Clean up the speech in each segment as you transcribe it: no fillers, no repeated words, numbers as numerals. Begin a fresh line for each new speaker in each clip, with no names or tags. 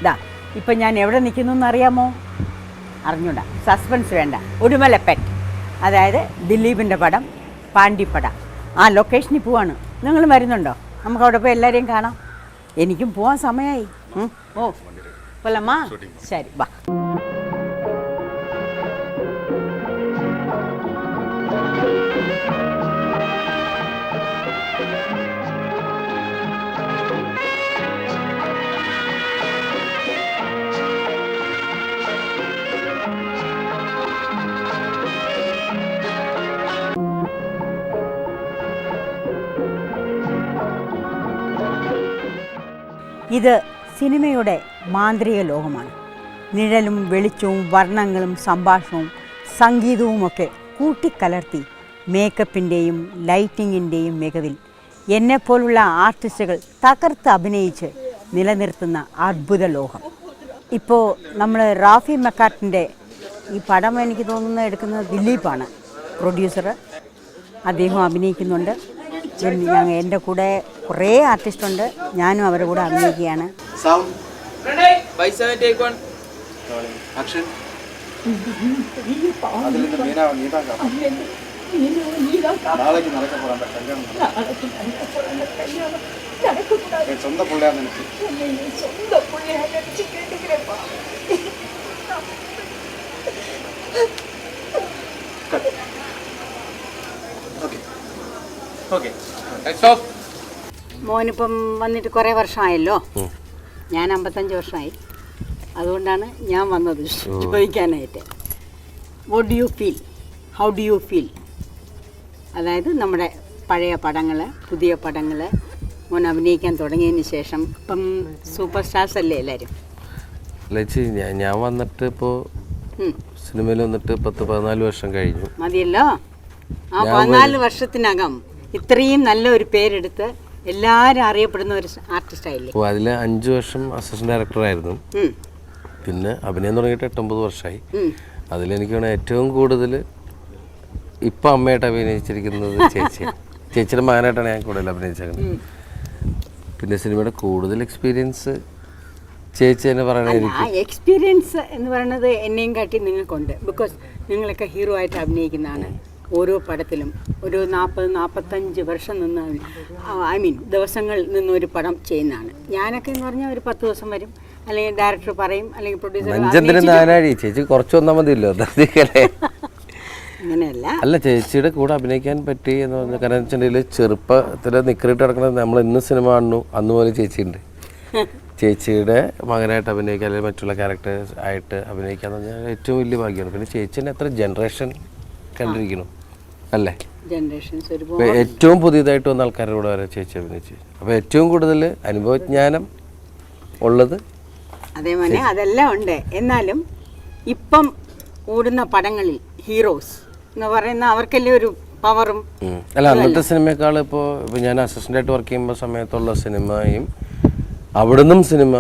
ഇതാ ഇപ്പം ഞാൻ എവിടെ നിൽക്കുന്നു എന്നറിയാമോ? അറിഞ്ഞൂടാ, സസ്പെൻസ് വേണ്ട. ഉടുമലപ്പെറ്റ്, അതായത് ദിലീപിൻ്റെ പടം പാണ്ടിപ്പട. ആ ലൊക്കേഷനിൽ പോവാണ്. നിങ്ങൾ വരുന്നുണ്ടോ? നമുക്ക് അവിടെ പോയി എല്ലാവരെയും കാണാം. എനിക്കും പോവാൻ സമയമായി. ഓ പോലമ്മ, ശരി വാ. ഇത് സിനിമയുടെ മാന്ത്രിക ലോകമാണ്. നിഴലും വെളിച്ചവും വർണ്ണങ്ങളും സംഭാഷണവും സംഗീതവുമൊക്കെ കൂട്ടിക്കലർത്തി മേക്കപ്പിൻ്റെയും ലൈറ്റിങ്ങിൻ്റെയും മികവിൽ എന്നെപ്പോലുള്ള ആർട്ടിസ്റ്റുകൾ തകർത്ത് അഭിനയിച്ച് നിലനിർത്തുന്ന അത്ഭുത ലോകം. ഇപ്പോൾ നമ്മൾ റാഫി മെക്കാർട്ടിൻ്റെ ഈ പടം എനിക്ക് തോന്നുന്നത് എടുക്കുന്നത് ദിലീപാണ് പ്രൊഡ്യൂസർ. അദ്ദേഹം അഭിനയിക്കുന്നുണ്ട്. എൻ്റെ കൂടെ കുറേ ആർട്ടിസ്റ്റുണ്ട്. ഞാനും അവരുടെ കൂടെ അഭിനയിക്കുകയാണ്. മോനിപ്പം വന്നിട്ട് കുറേ വർഷമായല്ലോ. ഞാൻ 55 വർഷമായി. അതുകൊണ്ടാണ് ഞാൻ വന്നത് ചോദിക്കാനായിട്ട്. What do you feel? How do you feel? അതായത് നമ്മുടെ പഴയ പടങ്ങൾ, പുതിയ പടങ്ങൾ മോൻ അഭിനയിക്കാൻ തുടങ്ങിയതിന് ശേഷം ഇപ്പം സൂപ്പർ സ്റ്റാർസ് അല്ലേ എല്ലാവരും?
ഞാൻ വന്നിട്ട് ഇപ്പോൾ സിനിമയിൽ വന്നിട്ട് 10-14 വർഷം കഴിഞ്ഞു.
മതിയല്ലോ. ആ 14 വർഷത്തിനകം ഇത്രയും നല്ല ഒരു പേരെടുത്ത് എല്ലാവരും അറിയപ്പെടുന്ന ഒരു ആർട്ടിസ്റ്റായില്ലേ?
അപ്പോൾ അതിൽ 5 വർഷം അസിസ്റ്റന്റ് ഡയറക്ടറായിരുന്നു. പിന്നെ അഭിനയം തുടങ്ങിയിട്ട് 8-9 വർഷമായി. അതിലെനിക്ക് വേണം ഏറ്റവും കൂടുതൽ ഇപ്പം അമ്മയായിട്ട് അഭിനയിച്ചിരിക്കുന്നത് ചേച്ചിയുടെ മകനായിട്ടാണ് ഞാൻ കൂടുതൽ അഭിനയിച്ചേക്കുന്നത്. പിന്നെ സിനിമയുടെ കൂടുതൽ എക്സ്പീരിയൻസ് ചേച്ചി തന്നെ പറയണത്.
ആ എക്സ്പീരിയൻസ് എന്ന് പറയുന്നത് എന്നെയും കാട്ടി നിങ്ങൾക്കുണ്ട്. ബിക്കോസ് നിങ്ങളൊക്കെ ഹീറോ ആയിട്ട് അഭിനയിക്കുന്നതാണ്. ഓരോ പടത്തിലും ഒരു 40-45 വർഷം നിന്ന് ദിവസങ്ങൾ നിന്നൊരു പടം ചെയ്യുന്നതാണ്. ഞാനൊക്കെ എന്ന് പറഞ്ഞാൽ ഒരു 10 ദിവസം വരും, അല്ലെങ്കിൽ ഡയറക്ടർ പറയും, അല്ലെങ്കിൽ
പ്രൊഡ്യൂസർ. ചേച്ചി കുറച്ച് വന്നാൽ മതിയല്ലോ.
അങ്ങനെയല്ല.
അല്ല, ചേച്ചിയുടെ കൂടെ അഭിനയിക്കാൻ പറ്റി എന്ന് പറഞ്ഞ കാരണം വെച്ചിട്ടുണ്ടെങ്കിൽ ചെറുപ്പത്തിൽ നിക്കറിട്ട് കിടക്കുന്നത് നമ്മൾ ഇന്ന് സിനിമ കാണുന്നു അന്ന് പോലെ ചേച്ചിയുണ്ട്. ചേച്ചിയുടെ മകനായിട്ട് അഭിനയിക്കുക അല്ലെങ്കിൽ മറ്റുള്ള ക്യാരക്ടേഴ്സ് ആയിട്ട് അഭിനയിക്കാന്ന് പറഞ്ഞാൽ ഏറ്റവും വലിയ ഭാഗ്യമാണ്. പിന്നെ ചേച്ചിനെ എത്ര ജനറേഷൻ കണ്ടിരിക്കണം അല്ലേ? ഏറ്റവും പുതിയതായിട്ട് വന്ന ആൾക്കാരുടെ കൂടെ വരെ ചേച്ചി അഭിനയിച്ചു. അപ്പോൾ ഏറ്റവും കൂടുതൽ അനുഭവജ്ഞാനം ഉള്ളത്
അതേപോലെ അതെല്ലാം ഉണ്ട്. എന്നാലും ഇപ്പം ഓടുന്ന പടങ്ങളിൽ ഹീറോസ് എന്ന് പറയുന്ന അവർക്കല്ലേ ഒരു പവറും.
അല്ല, അന്നത്തെ സിനിമയെക്കാൾ ഇപ്പോൾ ഞാൻ അസിസ്റ്റൻ്റായിട്ട് വർക്ക് ചെയ്യുമ്പോൾ സമയത്തുള്ള സിനിമയും അവിടുന്നും സിനിമ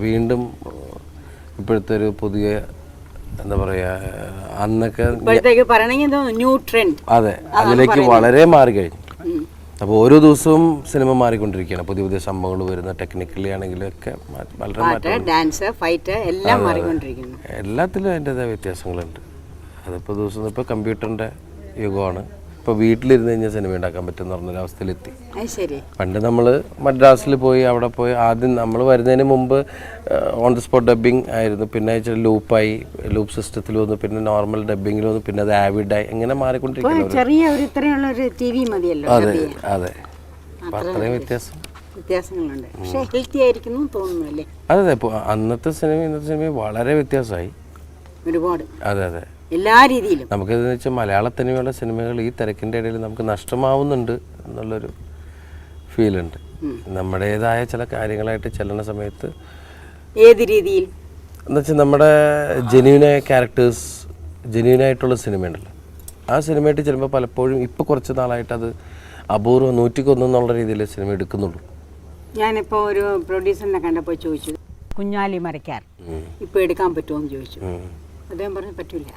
വീണ്ടും ഇപ്പോഴത്തെ ഒരു പുതിയ എന്താ പറയാ, അന്നൊക്കെ അതെ അതിലേക്ക് വളരെ മാറി കഴിഞ്ഞു. അപ്പോൾ ഓരോ ദിവസവും സിനിമ മാറിക്കൊണ്ടിരിക്കുകയാണ്. പുതിയ പുതിയ സംഭവങ്ങൾ വരുന്ന ടെക്നിക്കലി ആണെങ്കിലും ഒക്കെ വളരെ എല്ലാത്തിലും അതിൻ്റെതായ വ്യത്യാസങ്ങളുണ്ട്. അതിപ്പോൾ ദിവസം ഇപ്പോൾ കമ്പ്യൂട്ടറിൻ്റെ യുഗമാണ്. ഇപ്പോൾ വീട്ടിലിരുന്ന് കഴിഞ്ഞാൽ സിനിമ ഉണ്ടാക്കാൻ പറ്റുമെന്ന് പറഞ്ഞൊരവസ്ഥയിലെത്തി. പണ്ട് നമ്മൾ മദ്രാസിൽ പോയി അവിടെ പോയി ആദ്യം നമ്മൾ വരുന്നതിന് മുമ്പ് ഓൺ ദി സ്പോട്ട് ഡബ്ബിങ് ആയിരുന്നു. പിന്നെ ലൂപ്പായി, ലൂപ്പ് സിസ്റ്റത്തിൽ വന്നു, പിന്നെ നോർമൽ ഡബ്ബിങ്ങിൽ വന്നു, പിന്നെ അത് ആവിഡായി, ഇങ്ങനെ മാറിക്കൊണ്ടിരിക്കുന്നു. അതെ അതെ, അപ്പം അത്രയും
വ്യത്യാസങ്ങളുണ്ട്.
അതെ അതെ, ഇപ്പോൾ അന്നത്തെ സിനിമ ഇന്നത്തെ സിനിമ വളരെ വ്യത്യാസമായി
ഒരുപാട്.
അതെ അതെ,
എല്ലാ രീതിയിലും.
നമുക്കെന്ന് വെച്ചാൽ മലയാള തനിമയുള്ള സിനിമകൾ ഈ തിരക്കിൻ്റെ ഇടയിൽ നമുക്ക് നഷ്ടമാവുന്നുണ്ട് എന്നുള്ളൊരു ഫീലുണ്ട്. നമ്മുടേതായ ചില കാര്യങ്ങളായിട്ട് ചെല്ലുന്ന സമയത്ത്
ഏത് രീതിയിൽ
എന്ന് വെച്ചാൽ നമ്മുടെ ജെന്യൂനായ ക്യാരക്ടേഴ്സ്, ജെന്യൂനായിട്ടുള്ള സിനിമയുണ്ടല്ലോ, ആ സിനിമയായിട്ട് ചെല്ലുമ്പോൾ പലപ്പോഴും ഇപ്പോൾ കുറച്ച് നാളായിട്ട് അത് അപൂർവം 101 എന്നുള്ള രീതിയിൽ സിനിമ എടുക്കുന്നുള്ളൂ.
ഞാനിപ്പോൾ ഒരു പ്രൊഡ്യൂസറിനെ കണ്ടപ്പോൾ ചോദിച്ചു, കുഞ്ഞാലി മരക്കാർ ഇപ്പോൾ എടുക്കാൻ പറ്റുമോ എന്ന് ചോദിച്ചു. അദ്ദേഹം പറഞ്ഞു പറ്റില്ല.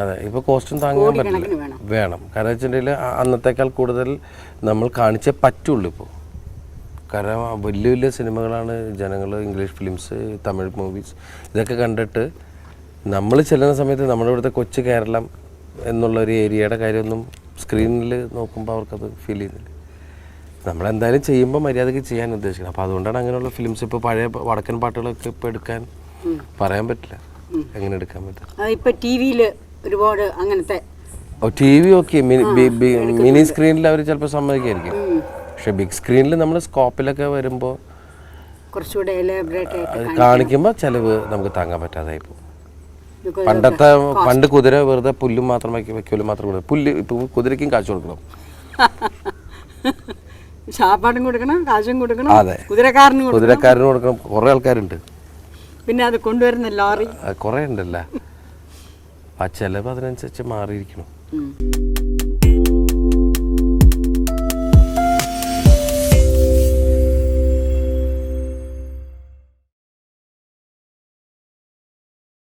അതെ, ഇപ്പോൾ കോസ്റ്റും താങ്ങാൻ പറ്റില്ല, വേണം. കാരണം വെച്ചിട്ടുണ്ടെങ്കിൽ അന്നത്തേക്കാൾ കൂടുതൽ നമ്മൾ കാണിച്ചേ പറ്റുള്ളൂ. ഇപ്പോൾ കാരണം വലിയ വലിയ സിനിമകളാണ് ജനങ്ങൾ, ഇംഗ്ലീഷ് ഫിലിംസ്, തമിഴ് മൂവീസ് ഇതൊക്കെ കണ്ടിട്ട് നമ്മൾ ചെല്ലുന്ന സമയത്ത് നമ്മുടെ ഇവിടുത്തെ കൊച്ചു കേരളം എന്നുള്ളൊരു ഏരിയയുടെ കാര്യമൊന്നും സ്ക്രീനിൽ നോക്കുമ്പോൾ അവർക്കത് ഫീൽ ചെയ്യുന്നില്ല. നമ്മളെന്തായാലും ചെയ്യുമ്പോൾ മര്യാദയ്ക്ക് ചെയ്യാൻ ഉദ്ദേശിക്കണം. അപ്പോൾ അതുകൊണ്ടാണ് അങ്ങനെയുള്ള ഫിലിംസ് ഇപ്പോൾ പഴയ വടക്കൻ പാട്ടുകളൊക്കെ ഇപ്പോൾ എടുക്കാൻ പറയാൻ പറ്റില്ല, എങ്ങനെ എടുക്കാൻ പറ്റും.
ഇപ്പം ടി വിയിൽ ഒരുപാട് അങ്ങനത്തെ
ടി വി ഓക്കെ, മിനി സ്ക്രീനിൽ അവർ ചിലപ്പോൾ സമ്മതിക്കായിരിക്കും. പക്ഷെ ബിഗ് സ്ക്രീനിൽ നമ്മൾ സ്കോപ്പിലൊക്കെ വരുമ്പോൾ
കുറച്ചുകൂടെ എലാബറേറ്റ് ആയിട്ട്
കാണിക്കുമ്പോൾ ചിലവ് നമുക്ക് താങ്ങാൻ പറ്റാതായി പോകും. പണ്ട് കുതിര വെറുതെ പുല്ലും മാത്രം വെക്കലും മാത്രം കൊടുക്കും. പുല്ല് ഇപ്പോൾ കുതിരയ്ക്കും കാശ് കൊടുക്കണം,
ശാപ്പാടും കൊടുക്കണം, കാശും കൊടുക്കണം.
അതെ,
കുതിരക്കാരന്
കൊടുക്കണം. കുറേ ആൾക്കാരുണ്ട്,
പിന്നെ അത് കൊണ്ടുവരുന്ന ലോറി
കുറേ ഉണ്ടല്ലോ. ആ ചിലവ് അതിനനുസരിച്ച് മാറിയിരിക്കണം.